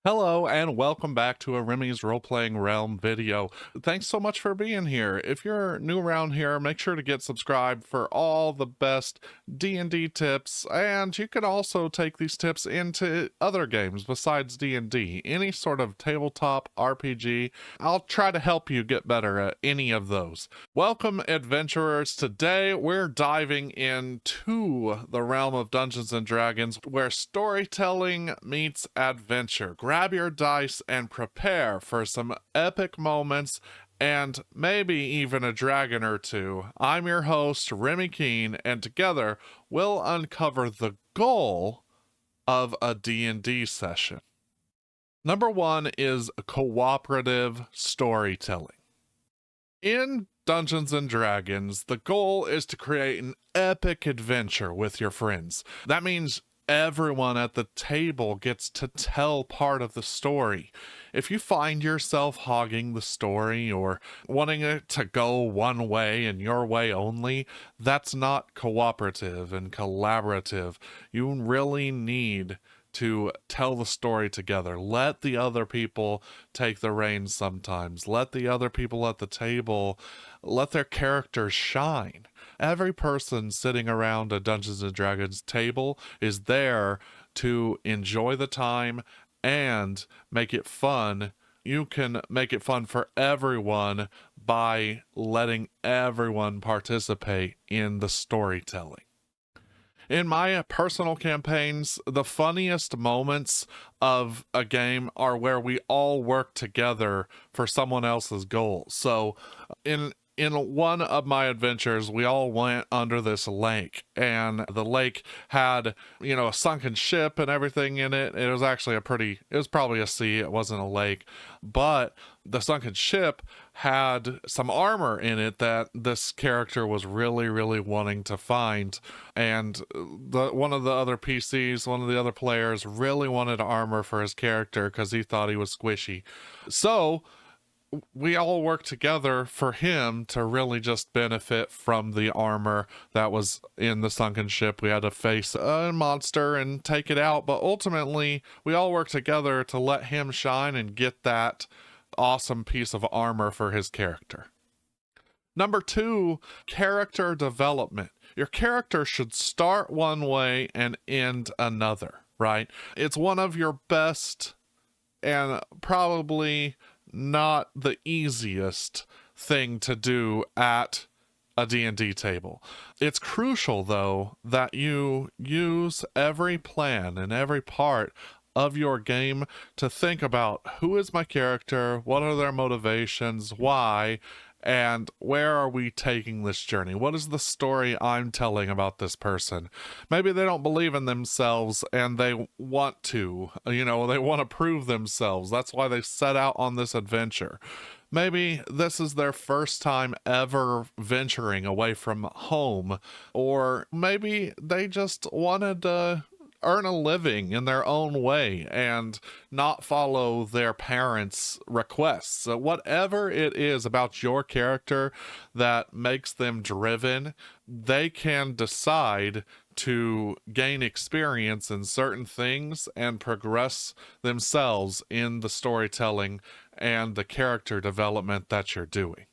Hello and welcome back to a Remy's Role-Playing Realm video. Thanks so much for being here. If you're new around here, make sure to get subscribed for all the best D&D tips, and you can also take these tips into other games besides D&D. Any sort of tabletop RPG, I'll try to help you get better at any of those. Welcome, adventurers. Today we're diving into the realm of Dungeons and Dragons, where storytelling meets adventure. Grab your dice and prepare for some epic moments and maybe even a dragon or two. I'm your host, Remy Keene, and together we'll uncover the goal of a D&D session. Number one is cooperative storytelling. In Dungeons and Dragons, the goal is to create an epic adventure with your friends. That means everyone at the table gets to tell part of the story. If you find yourself hogging the story or wanting it to go one way and your way only, that's not cooperative and collaborative. You really need to tell the story together. Let the other people take the reins sometimes. Let the other people at the table let their characters shine. Every person sitting around a Dungeons and Dragons table is there to enjoy the time and make it fun. You can make it fun for everyone by letting everyone participate in the storytelling. In my personal campaigns, the funniest moments of a game are where we all work together for someone else's goal. So in one of my adventures, we all went under this lake, and the lake had, a sunken ship and everything in it. It was actually it was probably a sea. It wasn't a lake, but the sunken ship had some armor in it that this character was really, really wanting to find. And one of the other PCs, one of the other players really wanted armor for his character because he thought he was squishy. So we all worked together for him to really just benefit from the armor that was in the sunken ship. We had to face a monster and take it out, but ultimately we all worked together to let him shine and get that awesome piece of armor for his character. Number two, character development. Your character should start one way and end another, right? It's one of your best and probably not the easiest thing to do at a D&D table. It's crucial, though, that you use every plan and every part of your game to think about who is my character, what are their motivations, why, and where are we taking this journey? What is the story I'm telling about this person? Maybe they don't believe in themselves and they want to, they want to prove themselves. That's why they set out on this adventure. Maybe this is their first time ever venturing away from home, or maybe they just wanted to earn a living in their own way and not follow their parents' requests. So whatever it is about your character that makes them driven, they can decide to gain experience in certain things and progress themselves in the storytelling and the character development that you're doing.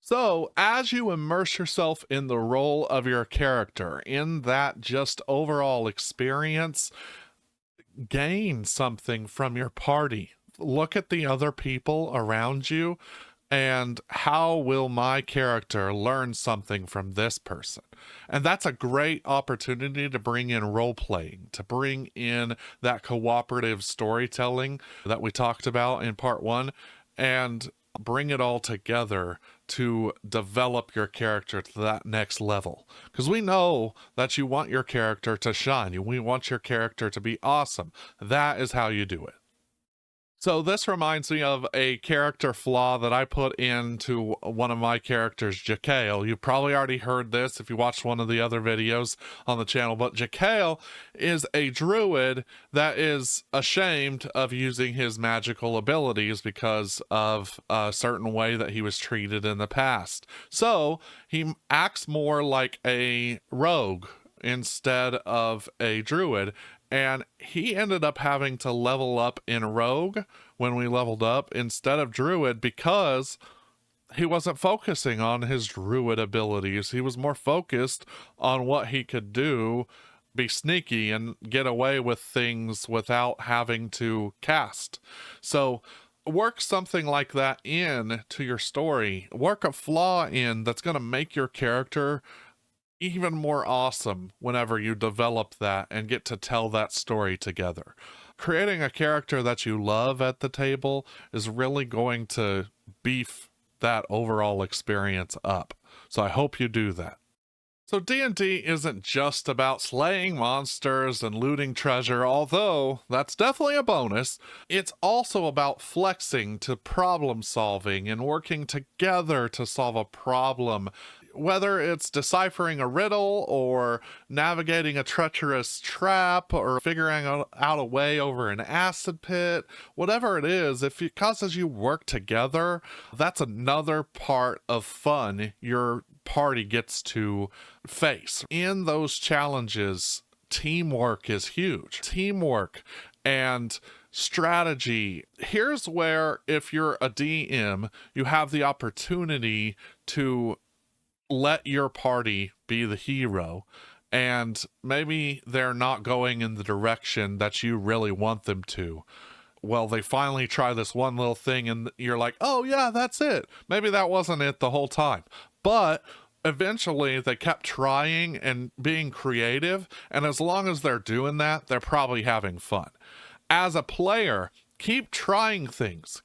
So, as you immerse yourself in the role of your character, in that just overall experience, gain something from your party. Look at the other people around you and how will my character learn something from this person? And that's a great opportunity to bring in role playing, to bring in that cooperative storytelling that we talked about in part one, and bring it all together to develop your character to that next level. Because we know that you want your character to shine. We want your character to be awesome. That is how you do it. So this reminds me of a character flaw that I put into one of my characters, Jakael. You probably already heard this if you watched one of the other videos on the channel, but Jakael is a druid that is ashamed of using his magical abilities because of a certain way that he was treated in the past. So he acts more like a rogue instead of a druid, and he ended up having to level up in rogue when we leveled up instead of druid because he wasn't focusing on his druid abilities. He was more focused on what he could do, be sneaky and get away with things without having to cast. So work something like that in to your story. Work a flaw in that's going to make your character even more awesome whenever you develop that and get to tell that story together. Creating a character that you love at the table is really going to beef that overall experience up. So I hope you do that. So D&D isn't just about slaying monsters and looting treasure, although that's definitely a bonus. It's also about flexing to problem solving and working together to solve a problem. Whether it's deciphering a riddle or navigating a treacherous trap or figuring out a way over an acid pit, whatever it is, if it causes you work together, that's another part of fun your party gets to face. In those challenges, teamwork is huge. Teamwork and strategy. Here's where, if you're a DM, you have the opportunity to let your party be the hero, and maybe they're not going in the direction that you really want them to. Well, they finally try this one little thing and you're like, oh yeah, that's it. Maybe that wasn't it the whole time, but eventually they kept trying and being creative, and as long as they're doing that, they're probably having fun. As a player, keep trying things.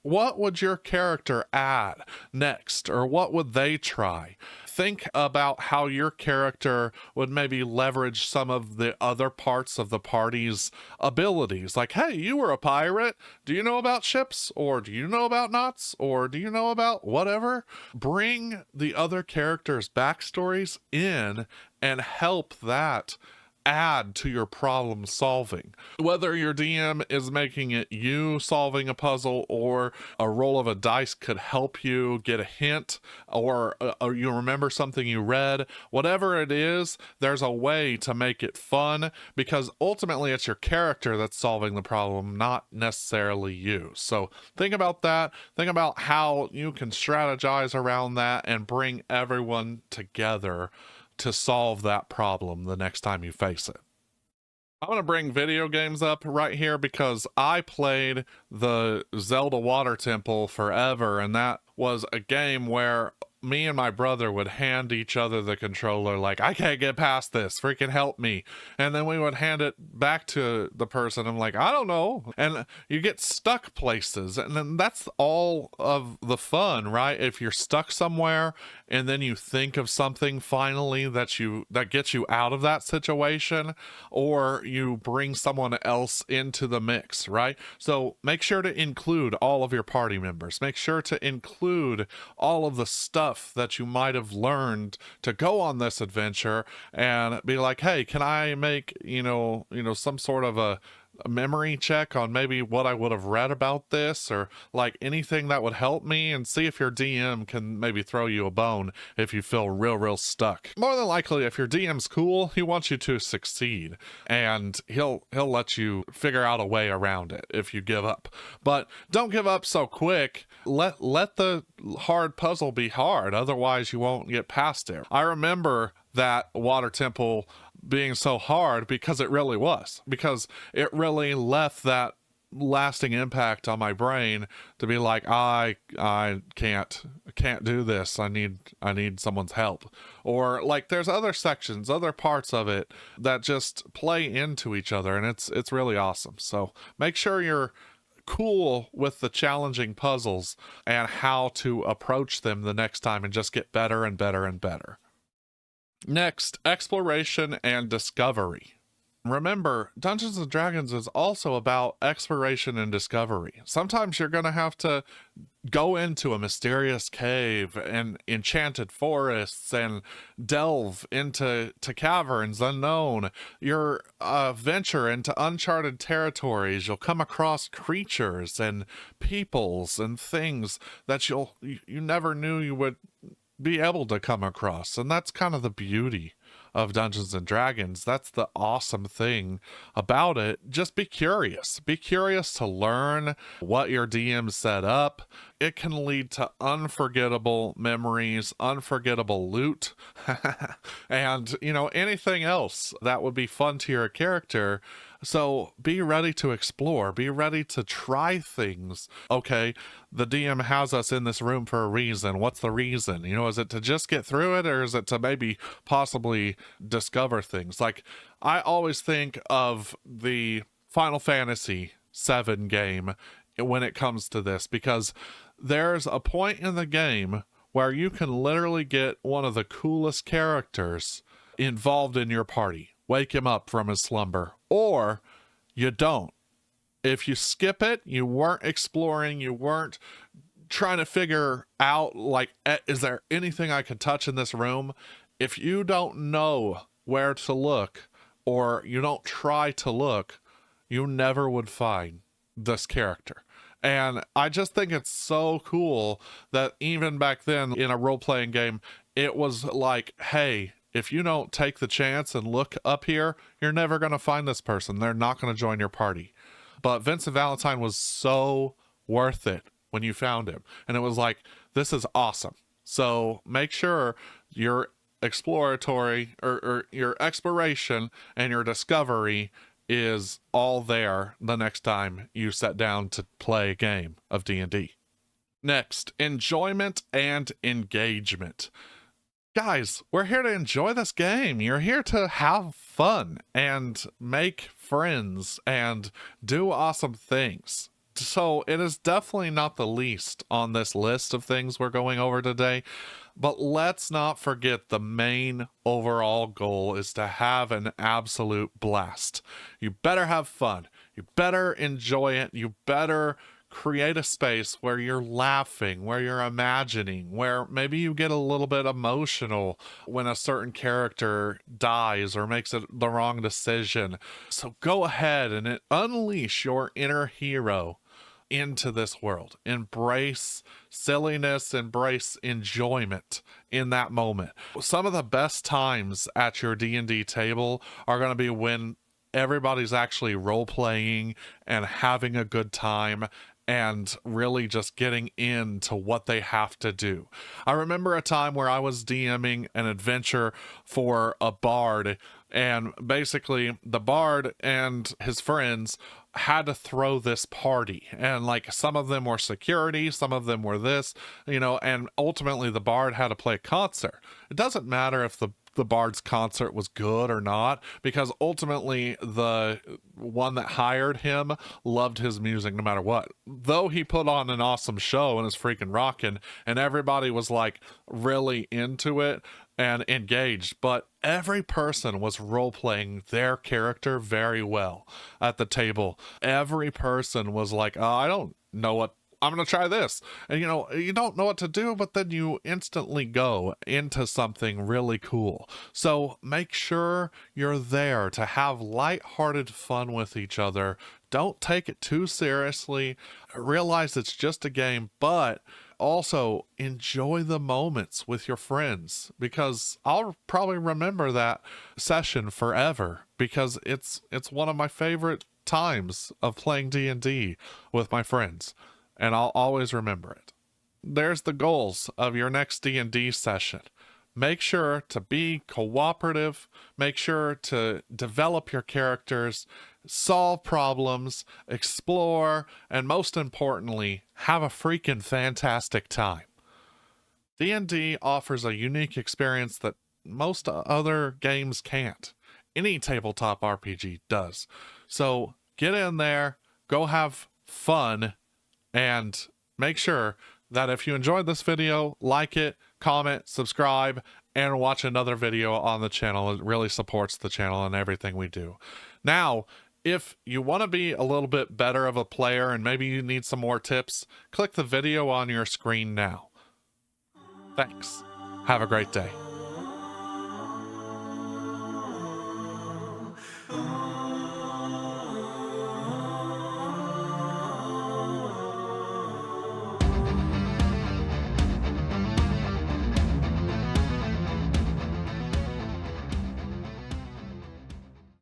What would your character add next, or what would they try? Think about how your character would maybe leverage some of the other parts of the party's abilities. Like, hey, you were a pirate. Do you know about ships? Or do you know about knots? Or do you know about whatever? Bring the other characters' backstories in and help that add to your problem solving. Whether your DM is making it you solving a puzzle, or a roll of a dice could help you get a hint, or you remember something you read, whatever it is, there's a way to make it fun, because ultimately it's your character that's solving the problem, not necessarily you. So think about that. Think about how you can strategize around that and bring everyone together to solve that problem the next time you face it. I'm going to bring video games up right here because I played the Zelda Water Temple forever, and that was a game where me and my brother would hand each other the controller like, I can't get past this, freaking help me. And then we would hand it back to the person. I'm like, I don't know. And you get stuck places, and then that's all of the fun, right? If you're stuck somewhere and then you think of something finally that gets you out of that situation, or you bring someone else into the mix, right? So make sure to include all of your party members. Make sure to include all of the stuff that you might have learned to go on this adventure, and be like, hey, can I make some sort of a memory check on maybe what I would have read about this, or like anything that would help me, and see if your DM can maybe throw you a bone if you feel real stuck. More than likely, if your DM's cool, he wants you to succeed, and he'll let you figure out a way around it if you give up. But don't give up so quick. Let the hard puzzle be hard, otherwise you won't get past it. I remember that water temple being so hard because it really was, because it really left that lasting impact on my brain to be like, I can't do this. I need someone's help. Or like there's other sections, other parts of it that just play into each other, and it's really awesome. So make sure you're cool with the challenging puzzles and how to approach them the next time, and just get better and better and better. Next, exploration and discovery. Remember, Dungeons and Dragons is also about exploration and discovery. Sometimes you're going to have to go into a mysterious cave and enchanted forests and delve into caverns unknown. Your venture into uncharted territories, you'll come across creatures and peoples and things that you never knew you would be able to come across. And that's kind of the beauty of Dungeons and Dragons. That's the awesome thing about it. Just be curious. Be curious to learn what your DM set up. It can lead to unforgettable memories, unforgettable loot, and, you know, anything else that would be fun to your character. So be ready to explore, be ready to try things. Okay, the DM has us in this room for a reason. What's the reason? You know, is it to just get through it, or is it to maybe possibly discover things? Like, I always think of the Final Fantasy VII game when it comes to this, because there's a point in the game where you can literally get one of the coolest characters involved in your party, wake him up from his slumber, or you don't. If you skip it, you weren't exploring, you weren't trying to figure out, like, is there anything I could touch in this room? If you don't know where to look, or you don't try to look, you never would find this character. And I just think it's so cool that even back then in a role-playing game, it was like, hey, if you don't take the chance and look up here, you're never going to find this person. They're not going to join your party. But Vincent Valentine was so worth it when you found him. And it was like, this is awesome. So make sure your exploratory or your exploration and your discovery is all there the next time you sit down to play a game of D&D. Next, enjoyment and engagement. Guys, we're here to enjoy this game. You're here to have fun and make friends and do awesome things. So it is definitely not the least on this list of things we're going over today. But let's not forget the main overall goal is to have an absolute blast. You better have fun. You better enjoy it. You better create a space where you're laughing, where you're imagining, where maybe you get a little bit emotional when a certain character dies or makes the wrong decision. So go ahead and unleash your inner hero into this world. Embrace silliness, embrace enjoyment in that moment. Some of the best times at your D&D table are going to be when everybody's actually role-playing and having a good time and really just getting into what they have to do. I remember a time where I was DMing an adventure for a bard, and basically the bard and his friends had to throw this party, and like some of them were security, some of them were this, you know, and ultimately the bard had to play a concert. It doesn't matter if the bard's concert was good or not, because ultimately the one that hired him loved his music no matter what. Though he put on an awesome show and is freaking rocking, and everybody was like really into it and engaged, but every person was role-playing their character very well at the table. Every person was like, oh, I don't know what I'm going to try this. And, you know, you don't know what to do, but then you instantly go into something really cool. So make sure you're there to have lighthearted fun with each other. Don't take it too seriously. Realize it's just a game, but also enjoy the moments with your friends, because I'll probably remember that session forever, because it's one of my favorite times of playing D&D with my friends. And I'll always remember it. There's the goals of your next D&D session. Make sure to be cooperative. Make sure to develop your characters, solve problems, explore, and most importantly, have a freaking fantastic time. D&D offers a unique experience that most other games can't. Any tabletop RPG does. So get in there, go have fun, and make sure that if you enjoyed this video, like it, comment, subscribe, and watch another video on the channel. It really supports the channel and everything we do. Now, if you want to be a little bit better of a player and maybe you need some more tips, click the video on your screen now. Thanks. Have a great day.